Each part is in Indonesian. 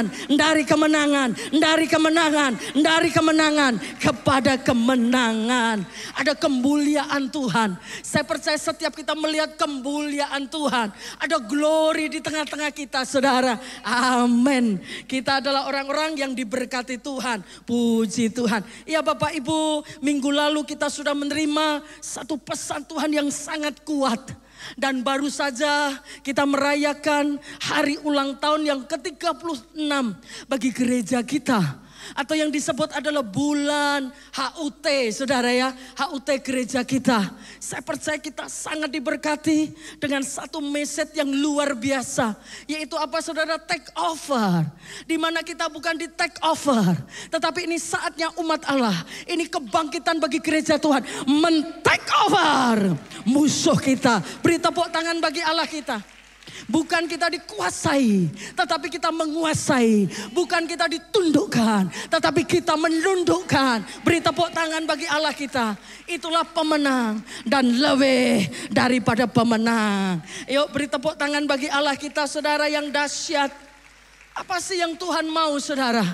kemenangan, dari kemenangan, dari kemenangan, dari kemenangan kepada kemenangan. Ada kemuliaan Tuhan. Saya percaya setiap kita melihat kemuliaan Tuhan, ada glory di tengah-tengah kita, saudara. Amin. Kita adalah orang-orang yang diberkati Tuhan. Puji Tuhan. Ya Bapak Ibu, minggu lalu kita sudah menerima satu pesan Tuhan yang sangat kuat. Dan baru saja kita merayakan hari ulang tahun yang ke-36 bagi gereja kita. Atau yang disebut adalah bulan HUT, saudara ya. HUT gereja kita. Saya percaya kita sangat diberkati dengan satu message yang luar biasa. Yaitu apa saudara? Take over. Dimana kita bukan di take over. Tetapi ini saatnya umat Allah. Ini kebangkitan bagi gereja Tuhan. Men-take over musuh kita. Beri tepuk tangan bagi Allah kita. Bukan kita dikuasai, tetapi kita menguasai. Bukan kita ditundukkan, tetapi kita menundukkan. Beri tepuk tangan bagi Allah kita. Itulah pemenang dan lebih daripada pemenang. Yuk beri tepuk tangan bagi Allah kita, saudara yang dahsyat. Apa sih yang Tuhan mau, saudara?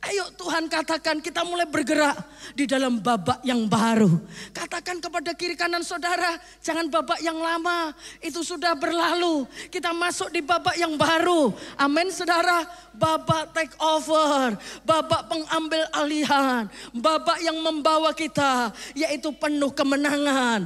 Ayo Tuhan katakan kita mulai bergerak di dalam babak yang baru. Katakan kepada kiri kanan saudara, jangan babak yang lama, itu sudah berlalu. Kita masuk di babak yang baru. Amin saudara. Babak take over, babak pengambil alihan, babak yang membawa kita yaitu penuh kemenangan.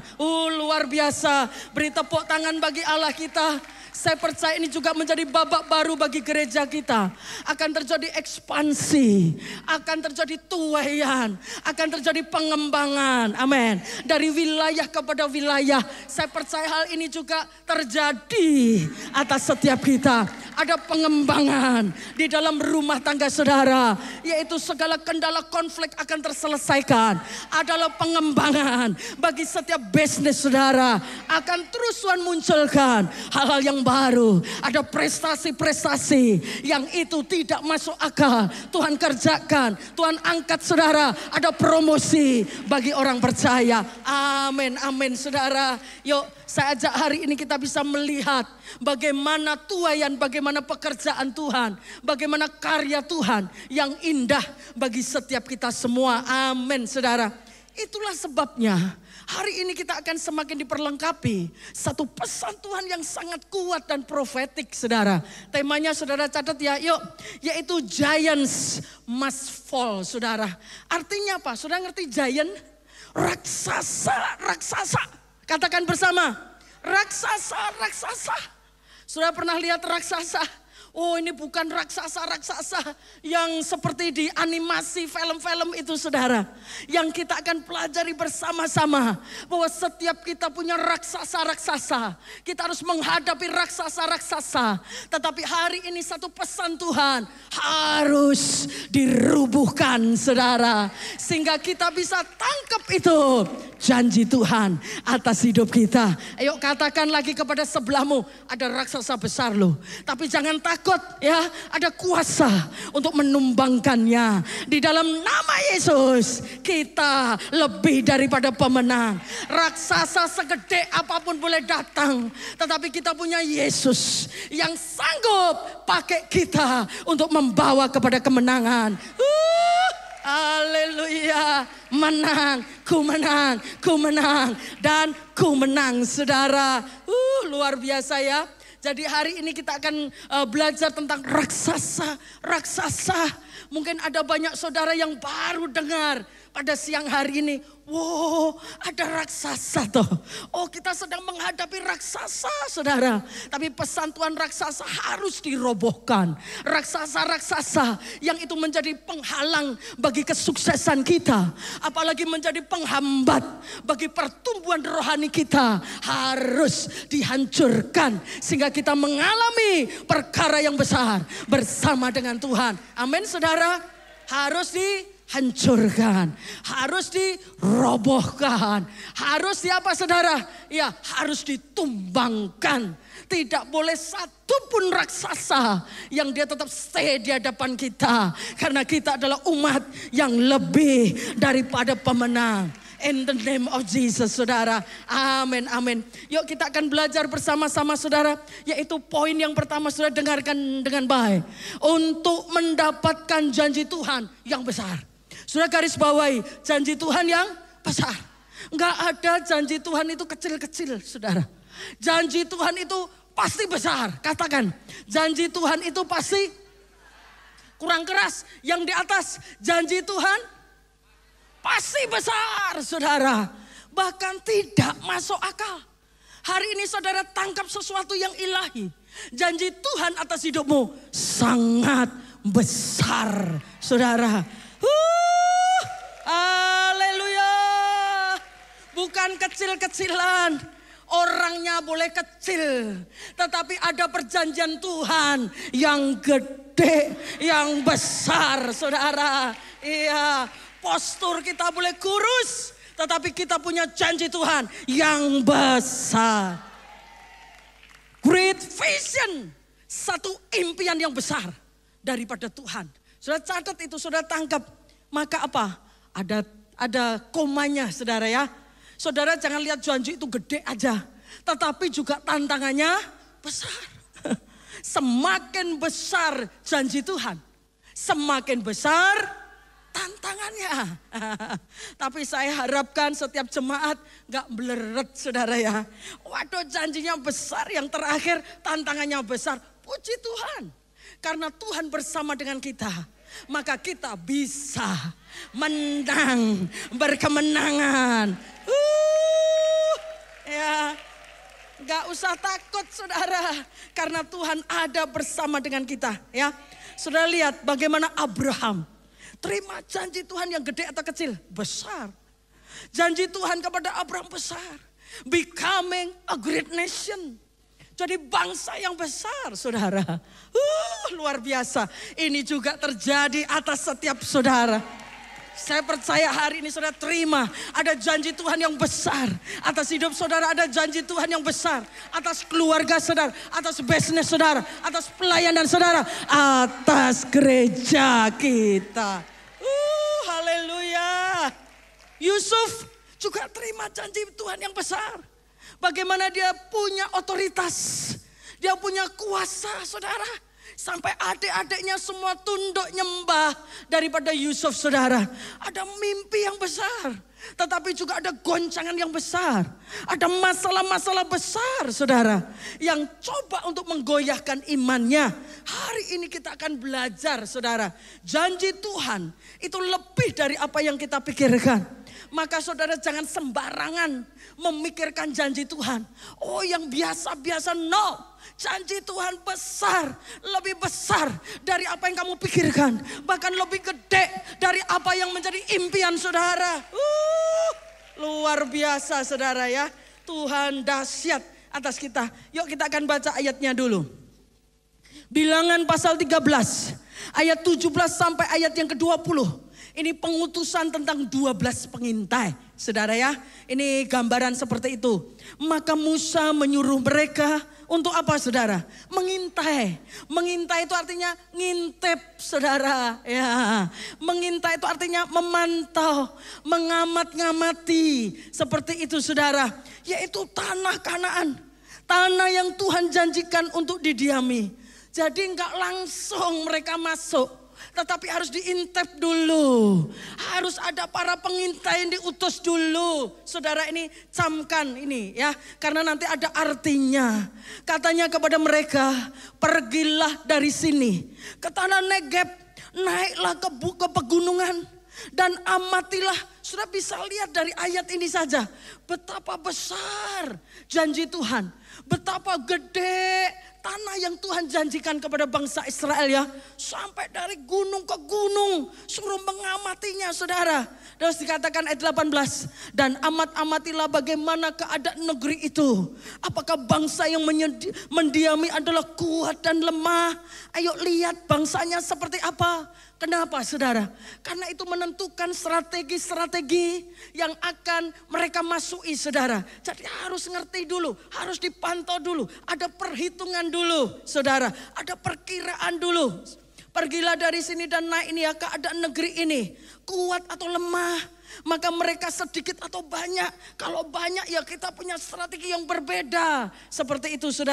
Luar biasa. Beri tepuk tangan bagi Allah kita. Saya percaya ini juga menjadi babak baru bagi gereja kita. Akan terjadi ekspansi, akan terjadi tuaian, akan terjadi pengembangan. Amin. Dari wilayah kepada wilayah. Saya percaya hal ini juga terjadi atas setiap kita. Ada pengembangan di dalam rumah tangga saudara. Yaitu segala kendala konflik akan terselesaikan. Adalah pengembangan bagi setiap bisnis saudara. Akan terus Tuhan munculkan hal-hal yang baru. Ada prestasi-prestasi yang itu tidak masuk akal. Tuhan kerjakan, Tuhan angkat saudara. Ada promosi bagi orang percaya. Amin, amin saudara. Yuk saya ajak hari ini kita bisa melihat bagaimana tuaian, bagaimana pekerjaan Tuhan. Bagaimana karya Tuhan yang indah bagi setiap kita semua. Amin saudara. Itulah sebabnya hari ini kita akan semakin diperlengkapi. Satu pesan Tuhan yang sangat kuat dan profetik saudara. Temanya saudara catat ya, yuk. Yaitu giants must fall saudara. Artinya apa? Saudara ngerti giant? Raksasa, raksasa. Katakan bersama. Raksasa, raksasa. Saudara pernah lihat raksasa? Oh ini bukan raksasa-raksasa yang seperti di animasi film-film itu saudara. Yang kita akan pelajari bersama-sama. Bahwa setiap kita punya raksasa-raksasa. Kita harus menghadapi raksasa-raksasa. Tetapi hari ini satu pesan Tuhan. Harus dirubuhkan saudara. Sehingga kita bisa tangkap itu. Janji Tuhan atas hidup kita. Ayo katakan lagi kepada sebelahmu. Ada raksasa besar loh. Tapi jangan takut ya. Ada kuasa untuk menumbangkannya. Di dalam nama Yesus kita lebih daripada pemenang. Raksasa segede apapun boleh datang. Tetapi kita punya Yesus yang sanggup pakai kita untuk membawa kepada kemenangan. Haleluya. Menang, ku menang, ku menang, dan ku menang saudara. Luar biasa ya. Jadi hari ini kita akan belajar tentang raksasa, raksasa. Mungkin ada banyak saudara yang baru dengar pada siang hari ini. Wow, ada raksasa toh. Oh kita sedang menghadapi raksasa saudara. Tapi pesan Tuhan raksasa harus dirobohkan. Raksasa-raksasa yang itu menjadi penghalang bagi kesuksesan kita. Apalagi menjadi penghambat bagi pertumbuhan rohani kita. Harus dihancurkan. Sehingga kita mengalami perkara yang besar bersama dengan Tuhan. Amin saudara. Harus dihancurkan, harus dirobohkan, harus apa saudara? Ya harus ditumbangkan. Tidak boleh satu pun raksasa yang dia tetap stay di hadapan kita. Karena kita adalah umat yang lebih daripada pemenang. In the name of Jesus, saudara. Amin, amin. Yuk kita akan belajar bersama-sama, saudara. Yaitu poin yang pertama, saudara, dengarkan dengan baik. Untuk mendapatkan janji Tuhan yang besar. Saudara garis bawahi, janji Tuhan yang besar. Enggak ada janji Tuhan itu kecil-kecil, saudara. Janji Tuhan itu pasti besar. Katakan, janji Tuhan itu pasti kurang keras. Yang di atas, janji Tuhan pasti besar, saudara. Bahkan tidak masuk akal. Hari ini saudara tangkap sesuatu yang ilahi. Janji Tuhan atas hidupmu sangat besar, saudara. Haleluya. Bukan kecil-kecilan. Orangnya boleh kecil, tetapi ada perjanjian Tuhan yang gede, yang besar, saudara. Iya, postur kita boleh kurus, tetapi kita punya janji Tuhan yang besar. Great vision, satu impian yang besar daripada Tuhan. Saudara catat itu, saudara tangkap. Maka apa? Ada komanya, saudara ya. Saudara jangan lihat janji itu gede aja, tetapi juga tantangannya besar. Semakin besar janji Tuhan, semakin besar tantangannya. Tapi saya harapkan setiap jemaat gak meleret, saudara ya. Waduh, janjinya besar, yang terakhir tantangannya besar. Puji Tuhan, karena Tuhan bersama dengan kita, maka kita bisa menang, berkemenangan. Ya, gak usah takut, saudara, karena Tuhan ada bersama dengan kita. Ya, saudara lihat bagaimana Abraham terima janji Tuhan yang gede atau kecil? Besar. Janji Tuhan kepada Abraham besar. Becoming a great nation. Jadi bangsa yang besar, saudara. Luar biasa. Ini juga terjadi atas setiap saudara. Saya percaya hari ini saudara terima ada janji Tuhan yang besar. Atas hidup saudara ada janji Tuhan yang besar. Atas keluarga saudara, atas bisnis saudara, atas pelayanan saudara, atas gereja kita. Haleluya. Yusuf juga terima janji Tuhan yang besar. Bagaimana dia punya otoritas, dia punya kuasa, saudara. Sampai adik-adiknya semua tunduk nyembah daripada Yusuf, saudara. Ada mimpi yang besar, tetapi juga ada goncangan yang besar. Ada masalah-masalah besar, saudara, yang coba untuk menggoyahkan imannya. Hari ini kita akan belajar, saudara. Janji Tuhan itu lebih dari apa yang kita pikirkan. Maka saudara jangan sembarangan memikirkan janji Tuhan. Oh, yang biasa-biasa, no. Janji Tuhan besar, lebih besar dari apa yang kamu pikirkan. Bahkan lebih gede dari apa yang menjadi impian saudara. Luar biasa, saudara ya. Tuhan dahsyat atas kita. Yuk kita akan baca ayatnya dulu. Bilangan pasal 13 ayat 17 sampai ayat yang ke-20. Ini pengutusan tentang 12 pengintai, saudara ya. Ini gambaran seperti itu. Maka Musa menyuruh mereka untuk apa, saudara? Mengintai. Mengintai itu artinya ngintip, saudara. Ya, mengintai itu artinya memantau, mengamat-ngamati. Seperti itu, saudara. Yaitu tanah Kanaan. Tanah yang Tuhan janjikan untuk didiami. Jadi enggak langsung mereka masuk. Tetapi harus diintip dulu. Harus ada para pengintai yang diutus dulu. Saudara, ini camkan ini ya. Karena nanti ada artinya. Katanya kepada mereka, pergilah dari sini ke tanah Negeb. Naiklah ke pegunungan. Dan amatilah. Sudah bisa lihat dari ayat ini saja. Betapa besar janji Tuhan. Betapa gede tanah yang Tuhan janjikan kepada bangsa Israel ya. Sampai dari gunung ke gunung. Suruh mengamatinya, saudara. Terus dikatakan ayat 18. Dan amat-amatilah bagaimana keadaan negeri itu. Apakah bangsa yang mendiami adalah kuat dan lemah. Ayo lihat bangsanya seperti apa. Kenapa, saudara? Karena itu menentukan strategi-strategi yang akan mereka masuki, saudara. Jadi harus ngerti dulu, harus dipantau dulu. Ada perhitungan dulu, saudara. Ada perkiraan dulu. Pergilah dari sini dan naik ini ya keadaan negeri ini. Kuat atau lemah. Maka mereka sedikit atau banyak. Kalau banyak ya kita punya strategi yang berbeda. Seperti itu saudara.